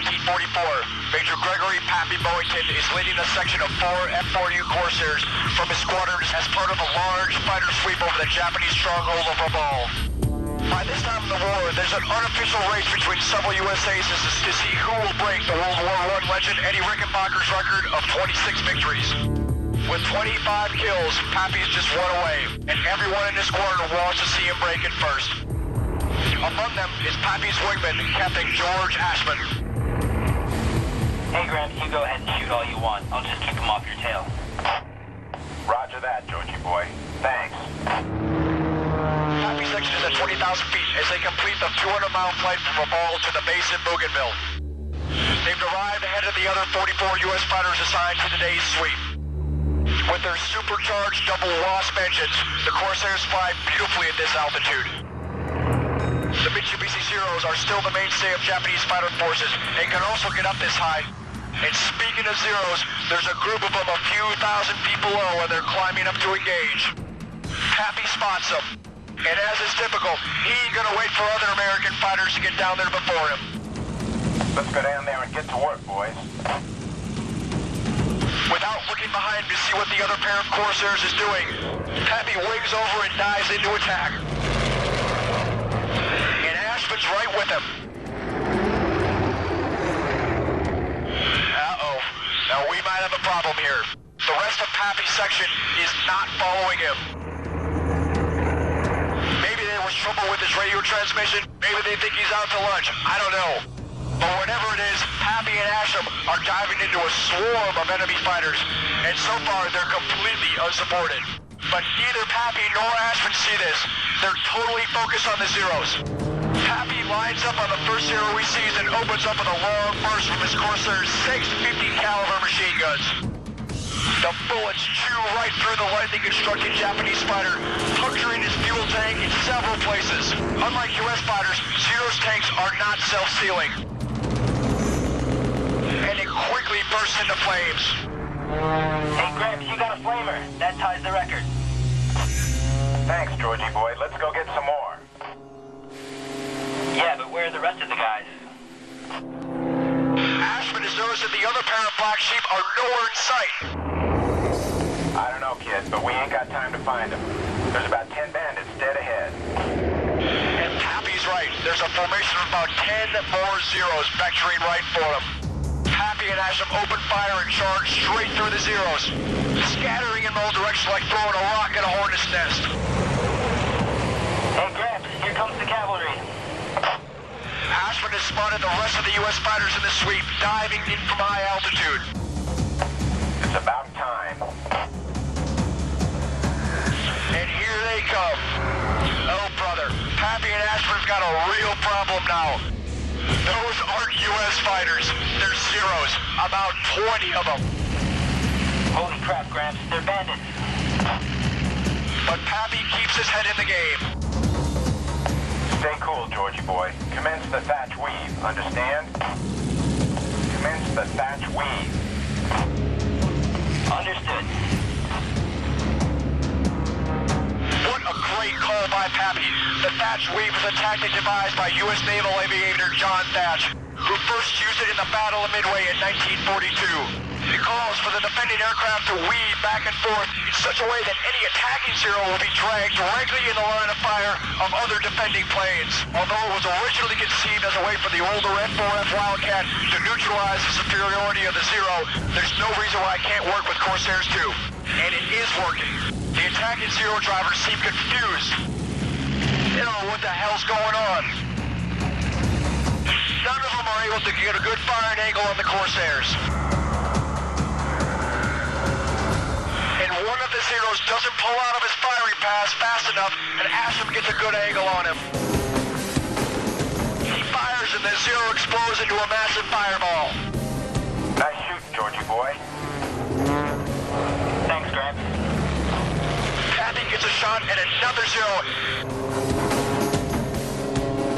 1944. Major Gregory Pappy Boyington is leading a section of 4 F4U Corsairs from his squadron as part of a large fighter sweep over the Japanese stronghold of Rabaul. By this time in the war, there's an unofficial race between several U.S. aces to see who will break the World War I legend Eddie Rickenbacker's record of 26 victories. With 25 kills, Pappy's just one away, and everyone in his squadron wants to see him break it first. Among them is Pappy's wingman, Captain George Ashman. Hey, Gramps, you go ahead and shoot all you want. I'll just keep them off your tail. Roger that, Georgie boy. Thanks. Pappy section is at 20,000 feet as they complete the 200-mile flight from Rabaul to the base in Bougainville. They've arrived ahead of the other 44 U.S. fighters assigned to today's sweep. With their supercharged double Wasp engines, the Corsairs fly beautifully at this altitude. The Mitsubishi Zeros are still the mainstay of Japanese fighter forces and can also get up this high. And speaking of Zeros, there's a group of them a few thousand feet below and they're climbing up to engage. Pappy spots them. And as is typical, he ain't gonna wait for other American fighters to get down there before him. Let's go down there and get to work, boys. Without looking behind to see what the other pair of Corsairs is doing, Pappy wings over and dives into attack. And Ashman's right with him. Uh-oh. Now we might have a problem here. The rest of Pappy's section is not following him. Maybe there was trouble with his radio transmission. Maybe they think he's out to lunch. I don't know. But whatever it is, Pappy and Asham are diving into a swarm of enemy fighters, and so far they're completely unsupported. But neither Pappy nor Ashman see this. They're totally focused on the Zeros. Pappy lines up on the first Zero he sees and opens up with a long burst from his Corsair's 650 caliber machine guns. The bullets chew right through the lightly constructed Japanese fighter, puncturing his fuel tank in several places. Unlike U.S. fighters, Zero's tanks are not self-sealing. And it quickly bursts into flames. Hey, Gramps, you got a flamer. That ties the record. Thanks, Georgie boy. Let's go get some more. Yeah, but where are the rest of the guys? Ashman has noticed that the other pair of black sheep are nowhere in sight. I don't know, kid, but we ain't got time to find them. There's about 10 bandits dead ahead. And Pappy's right. There's a formation of about 10 more Zeros vectoring right for them. Pappy and Asham open fire and charge straight through the Zeros, scattering in all directions like throwing a rock at a hornet's nest. Hey, Gramps, here comes the cavalry. Ashman has spotted the rest of the U.S. fighters in the sweep, diving in from high altitude. It's about time. And here they come. Oh, brother, Pappy and Ashman have got a real problem now. Those aren't U.S. fighters. They're Zeros. About 20 of them. Holy crap, Gramps, they're bandits. But Pappy keeps his head in the game. Stay cool, Georgie boy. Commence the thatch weave, understand? Commence the thatch weave. Understood. What a great call by Pappy. The thatch weave was a tactic devised by U.S. Naval Aviator John Thatch, who first used it in the Battle of Midway in 1942. It calls for the defending aircraft to weave back and forth in such a way that any attacking Zero will be dragged directly in the line of fire of other defending planes. Although it was originally conceived as a way for the older F4F Wildcat to neutralize the superiority of the Zero, there's no reason why it can't work with Corsairs too. And it is working. The attacking Zero drivers seem confused. They don't know what the hell's going on. None of them are able to get a good firing angle on the Corsairs. And one of the Zeros doesn't pull out of his firing pass fast enough, and Asham gets a good angle on him. He fires and the Zero explodes into a massive fireball. Nice shooting, Georgie boy. Thanks, Gramps. Pappy gets a shot at another Zero.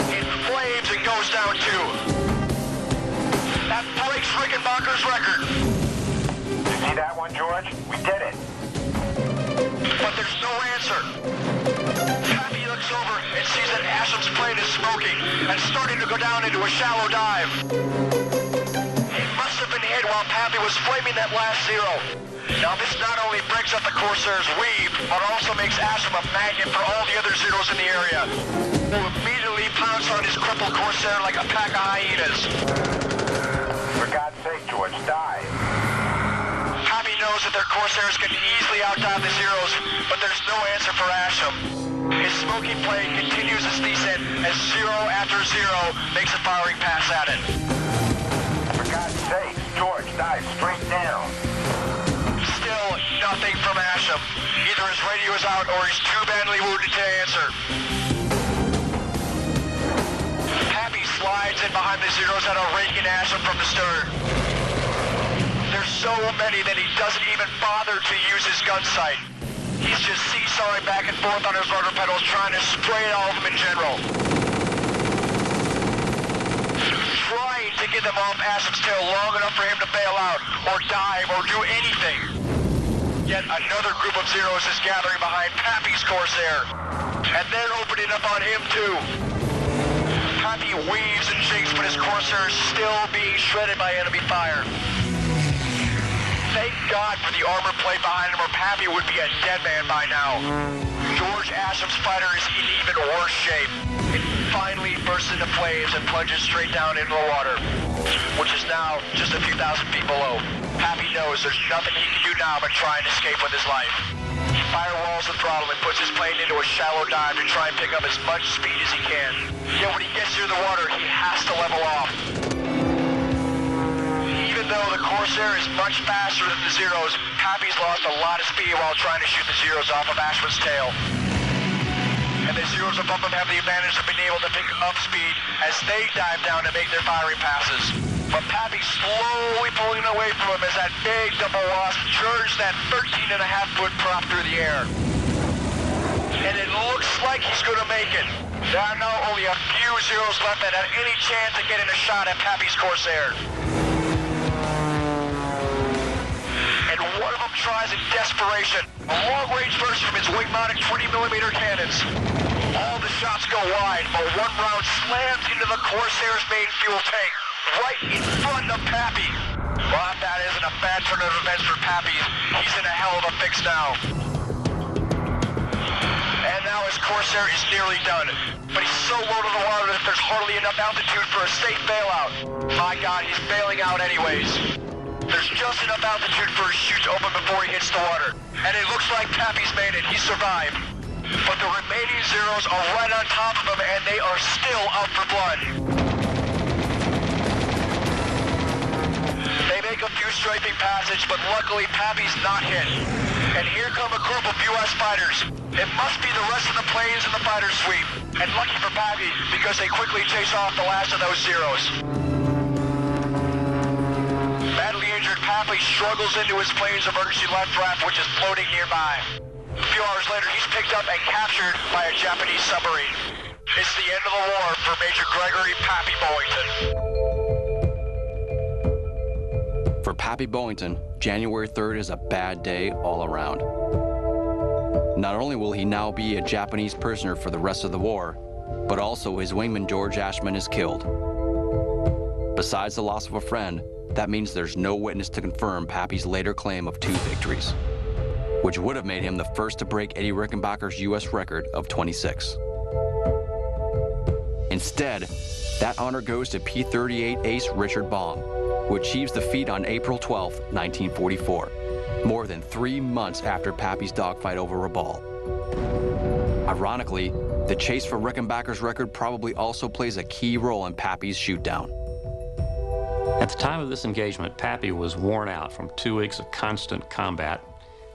It flames and goes down too. That breaks Rickenbacker's record. You see that one, George? We did it. But there's no answer. Pappy looks over and sees that Asham's plane is smoking and starting to go down into a shallow dive. been hit while Pappy was flaming that last Zero. Now this not only breaks up the Corsair's weave, but also makes Asham a magnet for all the other Zeros in the area, who immediately pounce on his crippled Corsair like a pack of hyenas. For God's sake, George, dive. Pappy knows that their Corsairs can easily outdive the Zeros, but there's no answer for Asham. His smoky plane continues its descent as Zero after Zero makes a firing pass at it. For God's sake, George, dive straight down. Still nothing from Asham. Either his radio is out or he's too badly wounded to answer. Pappy slides in behind the Zeros that are raking Asham from the stern. There's so many that he doesn't even bother to use his gun sight. He's just seesawing back and forth on his rudder pedals, trying to spray all of them in general. Trying to get them off Asham's tail long enough for him to bail out, or dive, or do anything. Yet another group of Zeros is gathering behind Pappy's Corsair, and they're opening up on him too. Pappy weaves and shakes, but his Corsair is still being shredded by enemy fire. Thank God for the armor plate behind him, or Pappy would be a dead man by now. George Asham's fighter is in even worse shape. It finally bursts into flames and plunges straight down into the water, which is now just a few thousand feet below. Pappy knows there's nothing he can do now but try and escape with his life. He firewalls the throttle and puts his plane into a shallow dive to try and pick up as much speed as he can. Yet when he gets near the water, he has to level off. Even though the Corsair is much faster than the Zeros, Pappy's lost a lot of speed while trying to shoot the Zeros off of Ashman's tail. And the Zeros above him have the advantage of being able to pick up speed as they dive down to make their firing passes. But Pappy's slowly pulling away from him as that big double wasp charges that 13.5-foot prop through the air. And it looks like he's going to make it. There are now only a few Zeros left that have any chance of getting a shot at Pappy's Corsair. And one of them tries in desperation a long-range burst from his wing-mounted 20mm cannons. All the shots go wide, but one round slams into the Corsair's main fuel tank, right in front of Pappy. Well, if that isn't a bad turn of events for Pappy, he's in a hell of a fix now. And now his Corsair is nearly done, but he's so low to the water that there's hardly enough altitude for a safe bailout. My God, he's bailing out anyways. There's just enough altitude for his chute to open before he hits the water. And it looks like Pappy's made it. He survived. But the remaining Zeros are right on top of him, and they are still out for blood. They make a few strafing passages, but luckily Pappy's not hit. And here come a group of U.S. fighters. It must be the rest of the planes in the fighter sweep. And lucky for Pappy, because they quickly chase off the last of those Zeros. Badly injured Pappy struggles into his plane's emergency life raft, which is floating nearby. A few hours later, he's picked up and captured by a Japanese submarine. It's the end of the war for Major Gregory Pappy Boyington. For Pappy Boyington, January 3rd is a bad day all around. Not only will he now be a Japanese prisoner for the rest of the war, but also his wingman George Ashman is killed. Besides the loss of a friend, that means there's no witness to confirm Pappy's later claim of 2 victories, which would have made him the first to break Eddie Rickenbacker's U.S. record of 26. Instead, that honor goes to P-38 ace Richard Baum, who achieves the feat on April 12, 1944, more than 3 months after Pappy's dogfight over Rabaul. Ironically, the chase for Rickenbacker's record probably also plays a key role in Pappy's shoot-down. At the time of this engagement, Pappy was worn out from 2 weeks of constant combat,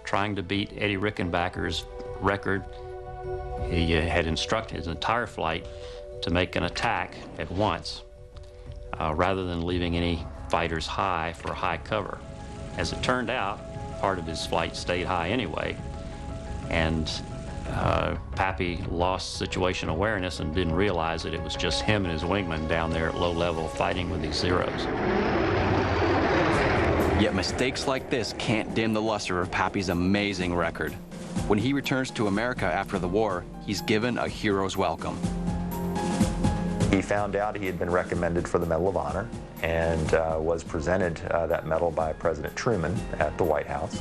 trying to beat Eddie Rickenbacker's record. He had instructed his entire flight to make an attack at once, rather than leaving any fighters high for high cover. As it turned out, part of his flight stayed high anyway, and Pappy lost situation awareness and didn't realize that it was just him and his wingman down there at low level fighting with these Zeros. Yet mistakes like this can't dim the luster of Pappy's amazing record. When he returns to America after the war, he's given a hero's welcome. He found out he had been recommended for the Medal of Honor and was presented that medal by President Truman at the White House.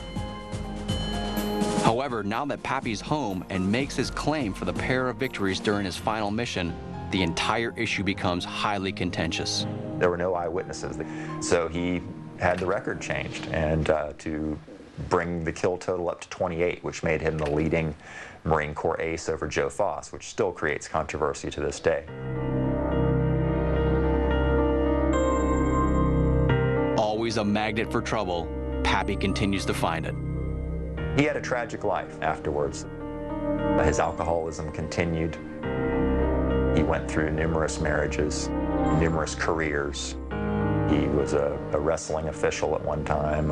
However, now that Pappy's home and makes his claim for the pair of victories during his final mission, the entire issue becomes highly contentious. There were no eyewitnesses, so he had the record changed and to bring the kill total up to 28, which made him the leading Marine Corps ace over Joe Foss, which still creates controversy to this day. Always a magnet for trouble, Pappy continues to find it. He had a tragic life afterwards. His alcoholism continued. He went through numerous marriages, numerous careers. He was a wrestling official at one time.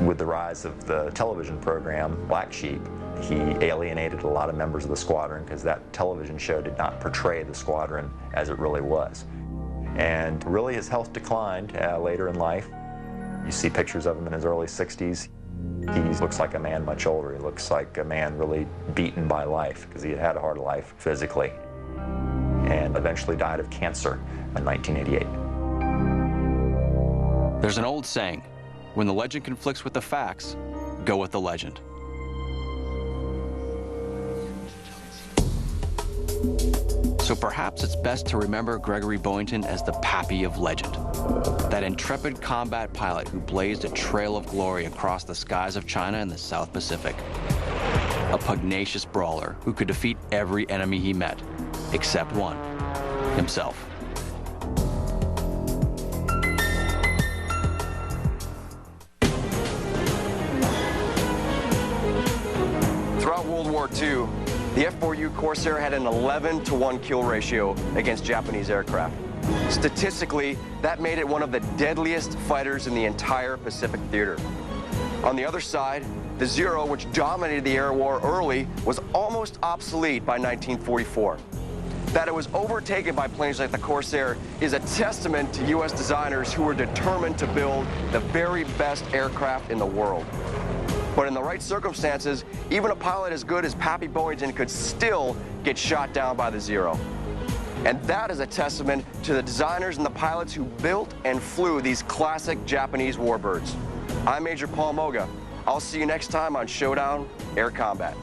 With the rise of the television program, Black Sheep, he alienated a lot of members of the squadron because that television show did not portray the squadron as it really was. And really his health declined later in life. You see pictures of him in his early 60s. He looks like a man much older. He looks like a man really beaten by life because he had had a hard life physically and eventually died of cancer in 1988. There's an old saying, when the legend conflicts with the facts, go with the legend. So perhaps it's best to remember Gregory Boyington as the Pappy of legend, that intrepid combat pilot who blazed a trail of glory across the skies of China and the South Pacific. A pugnacious brawler who could defeat every enemy he met, except one, himself. Throughout World War II, the F4U Corsair had an 11-to-1 kill ratio against Japanese aircraft. Statistically, that made it one of the deadliest fighters in the entire Pacific theater. On the other side, the Zero, which dominated the air war early, was almost obsolete by 1944. That it was overtaken by planes like the Corsair is a testament to U.S. designers who were determined to build the very best aircraft in the world. But in the right circumstances, even a pilot as good as Pappy Boyington could still get shot down by the Zero. And that is a testament to the designers and the pilots who built and flew these classic Japanese warbirds. I'm Major Paul Moga. I'll see you next time on Showdown Air Combat.